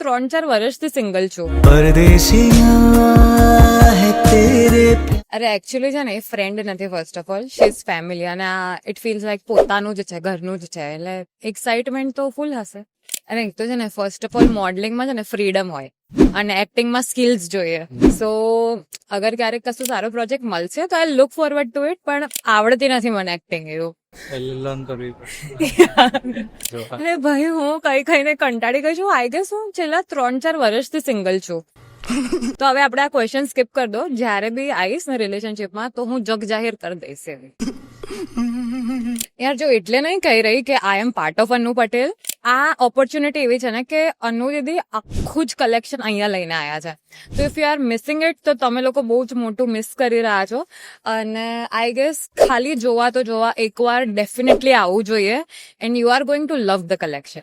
3-4 વર્ષથી સિંગલ છું. અરે એકચ્યુઅલી છે ને એ ફ્રેન્ડ નથી first of all, she is family, અને ઇટ ફીલ્સ લાઈક પોતાનું જ છે, ઘરનું જ છે, એટલે એક્સાઇટમેન્ટ તો ફૂલ હશે. અને એક તો છે ને ફર્સ્ટ ઓફ ઓલ મોડલિંગમાં છે ને ફ્રીડમ હોય અને એક્ટિંગમાં સ્કિલ્સ જોઈએ. સો અગર ક્યારેક કશું સારો પ્રોજેક્ટ મળશે તો I look forward to it, પણ આવડતી નથી મને એક્ટિંગ એવું. અરે ભાઈ હું કઈ કઈને કંટાળી ગઈ છું. આઈ ગેસ હું છેલ્લા 3-4 વર્ષથી સિંગલ છું. તો હવે આપણે આ ક્વેશ્ચન સ્કીપ કરી દો. જ્યારે બી આવીશ ને રિલેશનશિપમાં તો હું જગ જાહેર કરી દઈશ એવી. યાર જો એટલે નહીં કહી રહી કે આઈ એમ પાર્ટ ઓફ અનુ પટેલ. આ ઓપોર્ચ્યુનિટી એવી છે ને કે અનુ દીદી આખું જ કલેક્શન અહીંયા લઈને આવ્યા છે. તો if you are missing it તો તમે લોકો બહુ જ મોટું મિસ કરી રહ્યા છો. અને આઈ ગેસ ખાલી જોવા તો જોવા એકવાર ડેફિનેટલી આવવું જોઈએ, and you are going to love the collection.